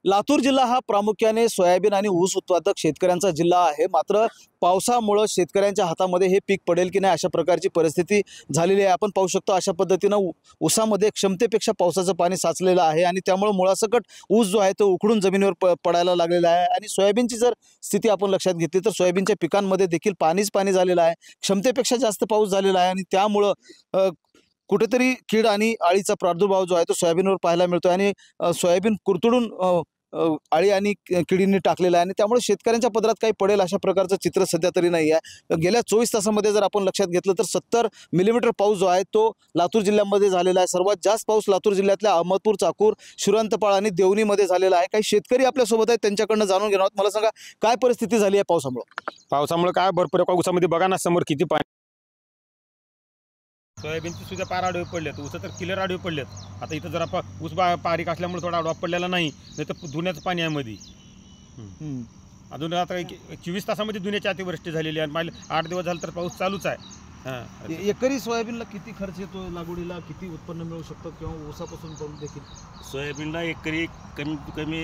लातूर जिल्हा हा प्रामुख्याने सोयाबीन आणि ऊस उत्पादक शेतकऱ्यांचा जिल्हा आहे। मात्र पावसामुळे शेतकऱ्यांच्या हातामध्ये हे पीक पडेल की नाही अशा प्रकारची परिस्थिती झालेली आहे। आपण पाहू शकतो अशा पद्धतीने ऊसामध्ये क्षमतेपेक्षा पावसाचं पाणी साचलेलं आहे आणि त्यामुळे मुळासकट ऊस जो आहे तो उखडून जमिनीवर पडायला लागलेला आहे। आणि सोयाबीनची जर स्थिती आपण लक्षात घेतली तर सोयाबीनच्या पिकांमध्ये देखील पाणीच पाणी झालेलं आहे। क्षमतेपेक्षा जास्त पाऊस झालेला आहे आणि त्यामुळे कुठेतरी कीड आणि अळीचा प्रादुर्भाव जो आहे तो सोयाबीनवर पाहायला मिळतो आणि सोयाबीन कुरतडून अळी आणि किडींनी टाकलेला आहे आणि त्यामुळे शेतकऱ्यांच्या पदरात काही पडेल अशा प्रकारचं चित्र सध्या तरी नाही आहे। गेल्या 24 तासामध्ये जर आपण लक्षात घेतलं तर 70 मिलीमीटर पाऊस जो आहे तो लातूर जिल्ह्यामध्ये झालेला आहे। सर्वात जास्त पाऊस लातूर जिल्ह्यातल्या अहमदपूर, चाकूर, शिरांतपाळ आणि देवणीमध्ये झालेला आहे। काही शेतकरी आपल्यासोबत आहेत, त्यांच्याकडनं जाणून घेणार आहोत। मला सांगा काय परिस्थिती झाली आहे पावसामुळे काय भरपूर ऊसामध्ये बघा ना समोर किती पाणी। सोयाबीनची सुद्धा पार आडवे पडलेत, ऊस तर किलर आडवे पडलेत। आता इथं जरा ऊस बारीक असल्यामुळे थोडा आडवा पडलेला नाही तर धुण्याचं पाणी आहे मध्ये। अजून आता 24 तासामध्ये धुण्याची अतिवृष्टी झालेली आहे। 8 दिवस झाले तर पाऊस चालूच आहे। एकरी सोयाबीनला किती खर्च येतो, लागवडीला किती उत्पन्न मिळू शकतं किंवा ऊसापासून करून देखील? सोयाबीनला एकरी कमीत कमी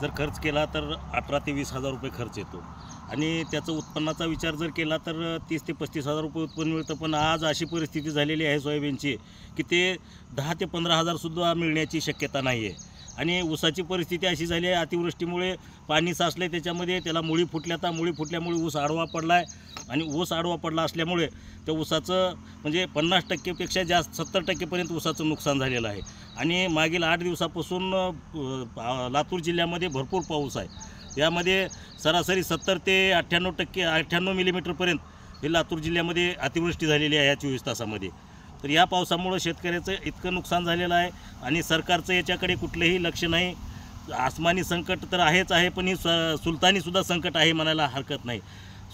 जर खर्च केला तर 18 ते 20 हजार रुपये खर्च येतो आणि त्याचं उत्पन्नाचा विचार जर केला तर 30 ते 35 हजार रुपये उत्पन्न मिळतं। पण आज अशी परिस्थिती झालेली आहे सोयाबीनची की ते 10 ते 15 हजारसुद्धा मिळण्याची शक्यता नाही आहे। आणि ऊसाची परिस्थिती अशी झाली आहे, अतिवृष्टीमुळे पाणी साचलं आहे त्याच्यामध्ये, त्याला मुळी मुळी फुटल्यामुळे ऊस आडवा पडला आहे आणि ऊस आडवा पडला असल्यामुळे त्या ऊसाचं म्हणजे 50%पेक्षा जास्त 70%पर्यंत ऊसाचं नुकसान झालेलं आहे। आणि मागील 8 दिवसापासून लातूर जिल्ह्यामध्ये भरपूर पाऊस आहे। यामध्ये सरासरी 70 ते 98 मिलीमीटरपर्यंत हे लातूर जिल्ह्यामध्ये अतिवृष्टी झालेली आहे या 24 तासामध्ये। तर या पावसामुळे शेतकऱ्याचं इतकं नुकसान झालेलं आहे आणि सरकारचं याच्याकडे कुठलंही लक्ष नाही। आसमानी संकट तर आहेच आहे, पण ही सुलतानीसुद्धा संकट आहे म्हणायला हरकत नाही।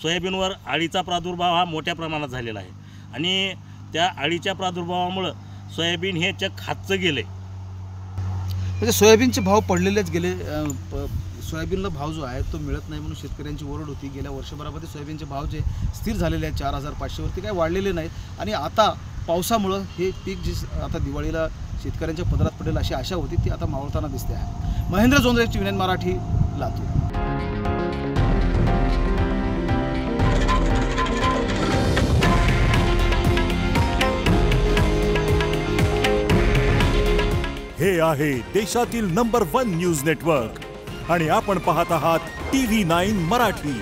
सोयाबीनवर अळीचा प्रादुर्भाव हा मोठ्या प्रमाणात झालेला आहे आणि त्या अळीच्या प्रादुर्भावामुळं सोयाबीन हे चक्क हातचं गेलं आहे। म्हणजे सोयाबीनचे भाव पडलेलेच गेले। सोयाबीनला भाव जो आहे तो मिळत नाही म्हणून शेतकऱ्यांची ओरड होती। गेल्या वर्षभरामध्ये सोयाबीनचे भाव जे स्थिर झालेले आहेत 4500वरती काही वाढलेले नाहीत आणि आता पावसामुळं हे पीक जे आता दिवाळीला शेतकऱ्यांच्या पदरात पडेल अशी आशा होती ती आता मावळताना दिसते आहे। महेंद्र जोंधळे, TVNN मराठी, लातूर। हे आहे देशातील नंबर 1 न्यूज नेटवर्क आणि आपण पाहत आहात TV9 मराठी।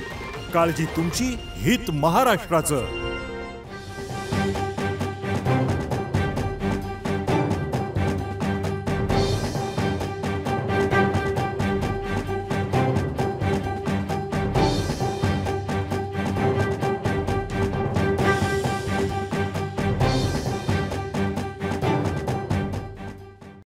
काळजी तुमची, हित महाराष्ट्राचं।